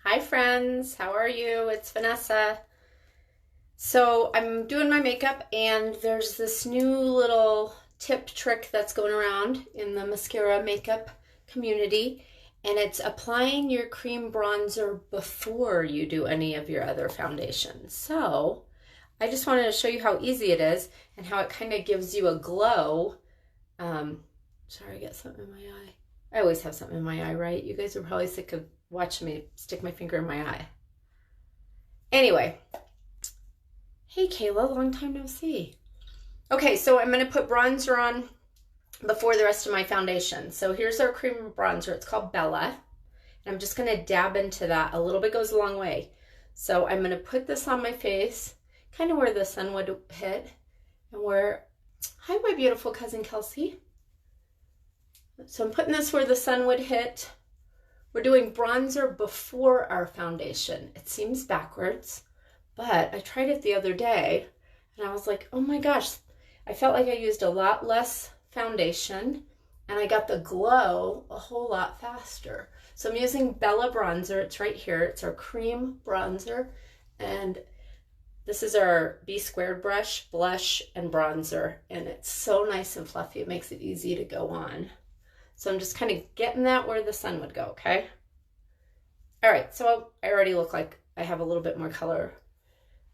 Hi friends, how are you? It's Vanessa. So I'm doing my makeup and there's this new little tip trick that's going around in the mascara makeup community, and it's applying your cream bronzer before you do any of your other foundations. So I just wanted to show you how easy it is and how it kind of gives you a glow. Sorry, I got something in my eye. I always have something in my eye, right? You guys are probably sick of watching me stick my finger in my eye. Anyway, hey Kayla, long time no see. Okay, so I'm going to put bronzer on before the rest of my foundation. So here's our cream bronzer. It's called Bella. And I'm just going to dab into that. A little bit goes a long way. So I'm going to put this on my face, kind of where the sun would hit, and where, hi my beautiful cousin Kelsey. So I'm putting this where the sun would hit. We're doing bronzer before our foundation. It seems backwards, but I tried it the other day and I was like, oh my gosh, I felt like I used a lot less foundation and I got the glow a whole lot faster. So I'm using Bella bronzer. It's right here. It's our cream bronzer. And this is our B squared brush, blush and bronzer. And it's so nice and fluffy. It makes it easy to go on. So I'm just kind of getting that where the sun would go, okay? All right, so I already look like I have a little bit more color,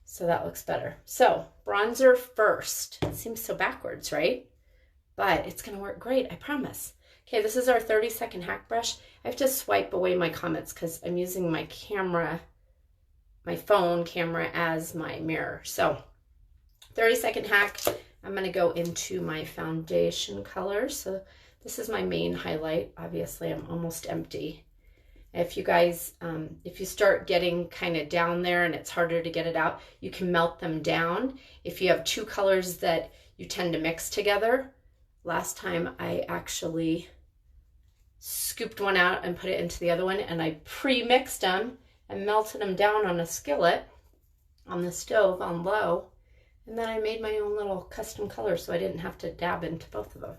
so that looks better. So bronzer first. It seems so backwards, right? But it's gonna work great, I promise. Okay, this is our 30-second hack brush. I have to swipe away my comments because I'm using my camera, my phone camera as my mirror. So 30-second hack, I'm gonna go into my foundation color. So this is my main highlight. Obviously, I'm almost empty. If you guys, if you start getting kind of down there and it's harder to get it out, you can melt them down. If you have two colors that you tend to mix together, last time I actually scooped one out and put it into the other one, and I pre-mixed them and melted them down on a skillet on the stove on low. And then I made my own little custom color so I didn't have to dab into both of them.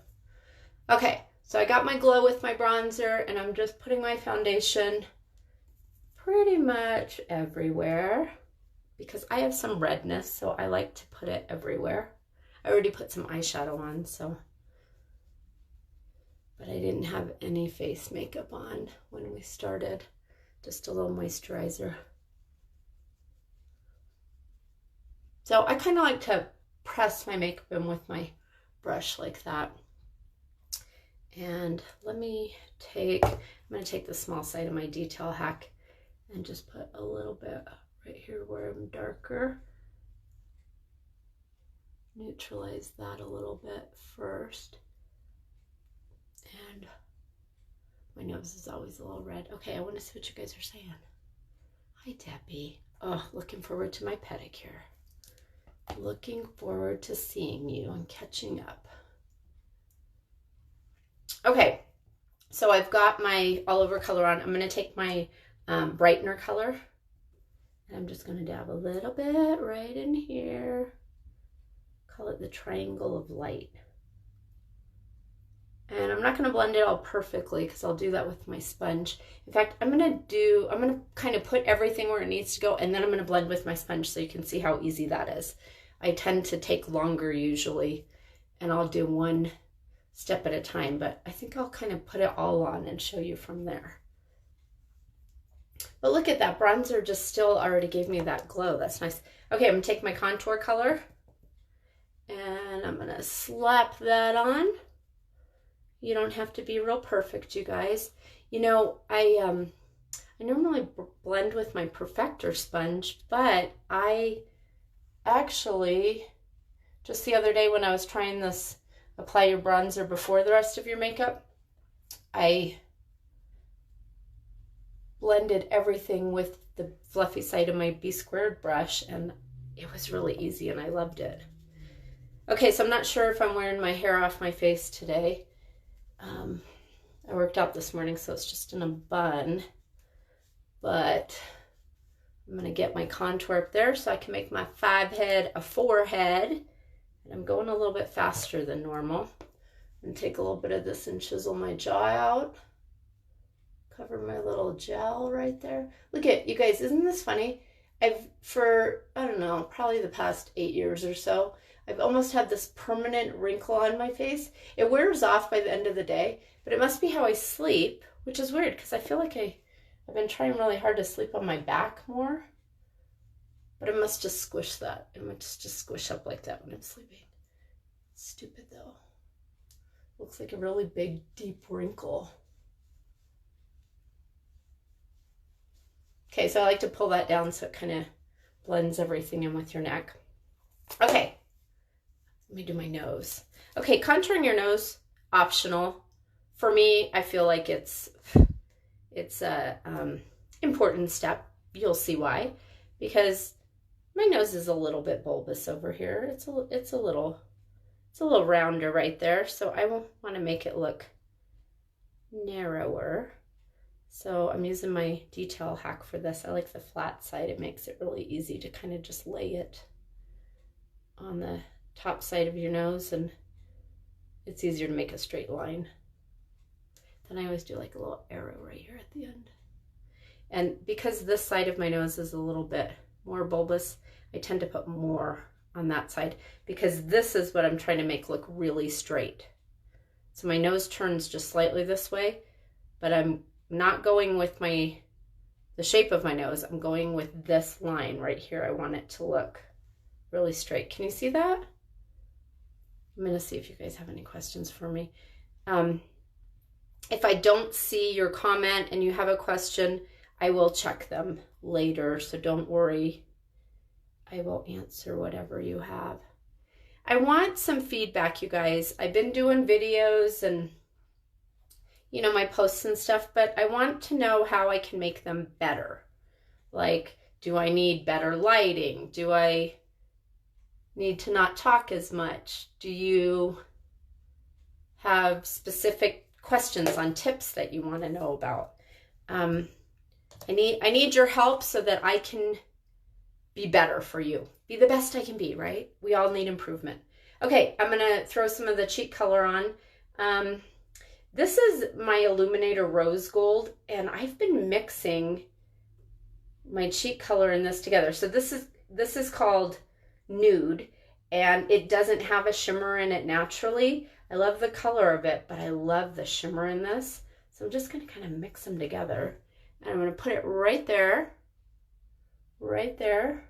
Okay, so I got my glow with my bronzer and I'm just putting my foundation pretty much everywhere because I have some redness, so I like to put it everywhere. I already put some eyeshadow on, but I didn't have any face makeup on when we started. Just a little moisturizer. So I kind of like to press my makeup in with my brush like that. And I'm going to take the small side of my detail hack and just put a little bit right here where I'm darker. Neutralize that a little bit first. And my nose is always a little red. Okay, I want to see what you guys are saying. Hi, Debbie. Oh, looking forward to my pedicure. Looking forward to seeing you and catching up. Okay, so I've got my all over color on. I'm going to take my brightener color and I'm just going to dab a little bit right in here. Call it the triangle of light. And I'm not going to blend it all perfectly because I'll do that with my sponge. In fact, I'm going to kind of put everything where it needs to go, and then I'm going to blend with my sponge so you can see how easy that is. I tend to take longer usually, and I'll do one step at a time, but I think I'll kind of put it all on and show you from there. But look at that, bronzer just still already gave me that glow. That's nice. Okay, I'm gonna take my contour color and I'm gonna slap that on. You don't have to be real perfect, you guys. You know, I normally blend with my Perfector sponge, but I actually, just the other day when I was trying this apply your bronzer before the rest of your makeup, I blended everything with the fluffy side of my B squared brush and it was really easy and I loved it. Okay, so I'm not sure if I'm wearing my hair off my face today. I worked out this morning, so it's just in a bun, but I'm gonna get my contour up there so I can make my 5 head a 4 head. And I'm going a little bit faster than normal. I'm gonna take a little bit of this and chisel my jaw out. cover my little gel right there. Look at, you guys, isn't this funny? For, I don't know, probably the past 8 years or so, I've almost had this permanent wrinkle on my face. It wears off by the end of the day, but it must be how I sleep, which is weird because I feel like I've been trying really hard to sleep on my back more, but it must just squish that. It must just squish up like that when I'm sleeping. Stupid though. Looks like a really big, deep wrinkle. Okay, so I like to pull that down so it kind of blends everything in with your neck. Okay, let me do my nose. Okay, contouring your nose, optional. For me, I feel like it's a important step. You'll see why, because my nose is a little bit bulbous over here. It's a little rounder right there, so I want to make it look narrower. So I'm using my detail hack for this. I like the flat side. It makes it really easy to kind of just lay it on the top side of your nose, and it's easier to make a straight line. Then I always do like a little arrow right here at the end. And because this side of my nose is a little bit more bulbous, I tend to put more on that side because this is what I'm trying to make look really straight. So my nose turns just slightly this way, but I'm not going with the shape of my nose. I'm going with this line right here. I want it to look really straight. Can you see that? I'm gonna see if you guys have any questions for me. If I don't see your comment and you have a question, I will check them later, so don't worry. I will answer whatever you have. I want some feedback, you guys. I've been doing videos and my posts and stuff, but I want to know how I can make them better. Like, do I need better lighting? Do I need to not talk as much? Do you have specific questions on tips that you want to know about? I need your help so that I can be better for you. Be the best I can be, right? We all need improvement. Okay, I'm gonna throw some of the cheek color on. This is my Illuminator Rose Gold, and I've been mixing my cheek color and this together. So this is called Nude, and it doesn't have a shimmer in it naturally. I love the color of it, but I love the shimmer in this. So I'm just gonna kind of mix them together. And I'm gonna put it right there, right there.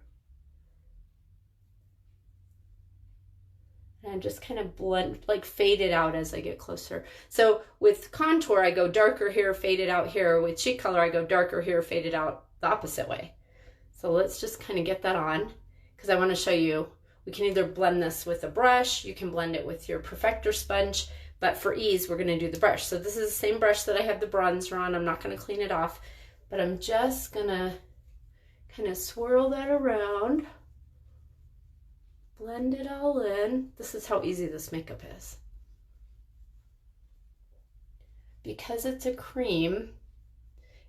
And just kind of blend, like fade it out as I get closer. So with contour, I go darker here, fade it out here. With cheek color, I go darker here, fade it out the opposite way. So let's just kind of get that on, because I want to show you, we can either blend this with a brush, you can blend it with your Perfector sponge, but for ease, we're going to do the brush. So this is the same brush that I had the bronzer on. I'm not going to clean it off, but I'm just going to kind of swirl that around. Blend it all in. This is how easy this makeup is. Because it's a cream,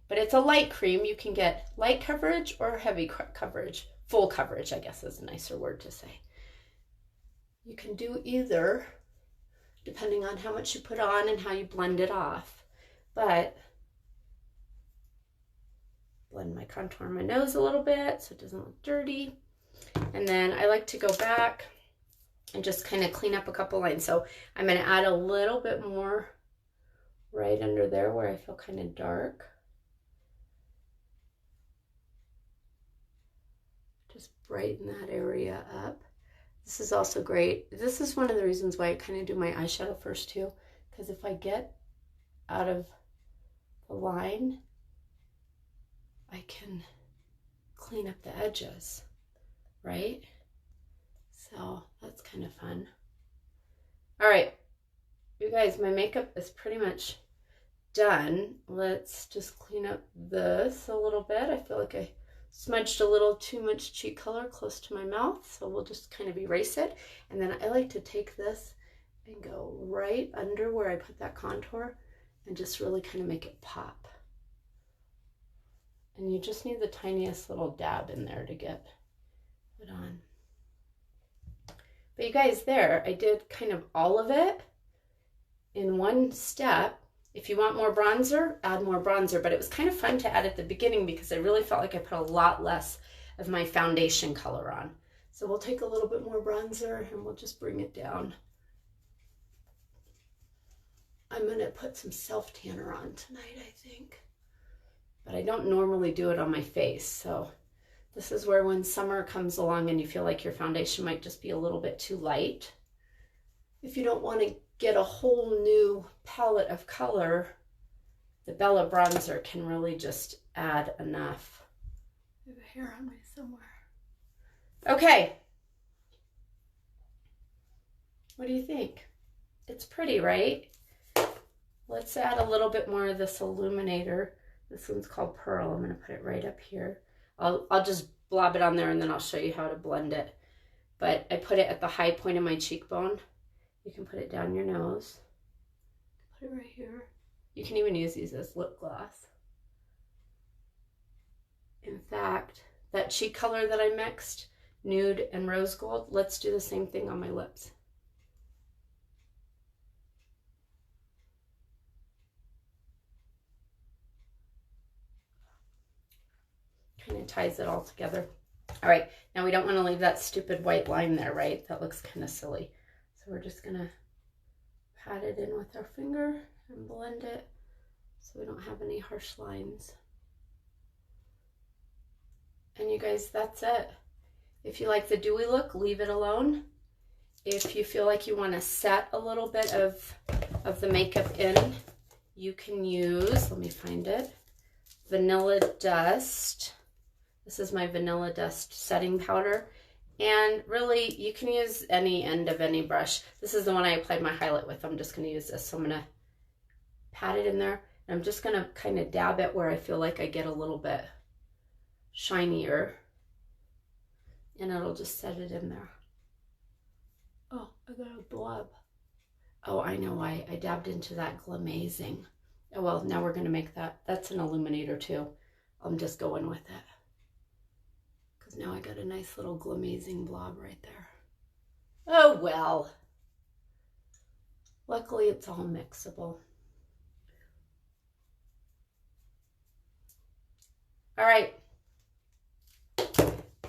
but it's a light cream, you can get light coverage or heavy coverage. Full coverage, I guess is a nicer word to say. You can do either, depending on how much you put on and how you blend it off. But blend my contour on my nose a little bit so it doesn't look dirty. And then I like to go back and just kind of clean up a couple lines. So I'm going to add a little bit more right under there where I feel kind of dark. Just brighten that area up. This is also great. This is one of the reasons why I kind of do my eyeshadow first too, because if I get out of the line, I can clean up the edges. Right? So that's kind of fun. All right, you guys, my makeup is pretty much done. Let's just clean up this a little bit. I feel like I smudged a little too much cheek color close to my mouth, so we'll just kind of erase it. And then I like to take this and go right under where I put that contour and just really kind of make it pop. And you just need the tiniest little dab in there to get it on. But you guys, there, I did kind of all of it in one step. If you want more bronzer, add more bronzer. But it was kind of fun to add at the beginning because I really felt like I put a lot less of my foundation color on. So we'll take a little bit more bronzer and we'll just bring it down. I'm going to put some self-tanner on tonight, I think. But I don't normally do it on my face. So this is where when summer comes along and you feel like your foundation might just be a little bit too light, if you don't want to get a whole new palette of color, the Bella bronzer can really just add enough. I have a hair on me somewhere. Okay. What do you think? It's pretty, right? Let's add a little bit more of this illuminator. This one's called Pearl. I'm going to put it right up here. I'll just blob it on there and then I'll show you how to blend it. But I put it at the high point of my cheekbone. You can put it down your nose. Put it right here. You can even use these as lip gloss. In fact, that cheek color that I mixed, nude and rose gold, let's do the same thing on my lips. Kind of ties it all together. All right, now we don't want to leave that stupid white line there, right? That looks kind of silly. So we're just gonna pat it in with our finger and blend it so we don't have any harsh lines. And you guys, that's it. If you like the dewy look, leave it alone. If you feel like you want to set a little bit of the makeup in, you can use, let me find it, Vanilla Dust. This is my Vanilla Dust setting powder. And really, you can use any end of any brush. This is the one I applied my highlight with. I'm just going to use this. So I'm going to pat it in there. And I'm just going to kind of dab it where I feel like I get a little bit shinier. And it'll just set it in there. Oh, I got a blob. Oh, I know why. I dabbed into that Glamazing. Oh, well, now we're going to make that. That's an illuminator too. I'm just going with it. Because now I got a nice little Glamazing blob right there. Oh, well. Luckily, it's all mixable. All right.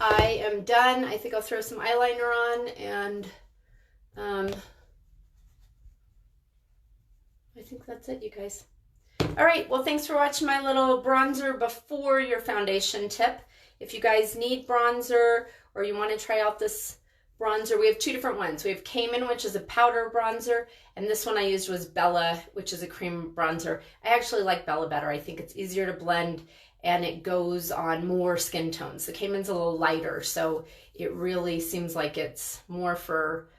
I am done. I think I'll throw some eyeliner on and I think that's it, you guys. All right, well, thanks for watching my little bronzer before your foundation tip. If you guys need bronzer or you want to try out this bronzer, we have two different ones. We have Cayman, which is a powder bronzer, and this one I used was Bella, which is a cream bronzer. I actually like Bella better. I think it's easier to blend and it goes on more skin tones. The Cayman's a little lighter, so it really seems like it's more for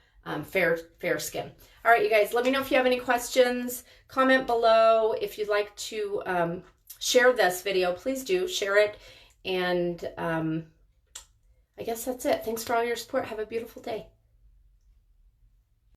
fair skin. All right, you guys, let me know if you have any questions. Comment below. If you'd like to share this video, please do share it. And I guess that's it. Thanks for all your support. Have a beautiful day.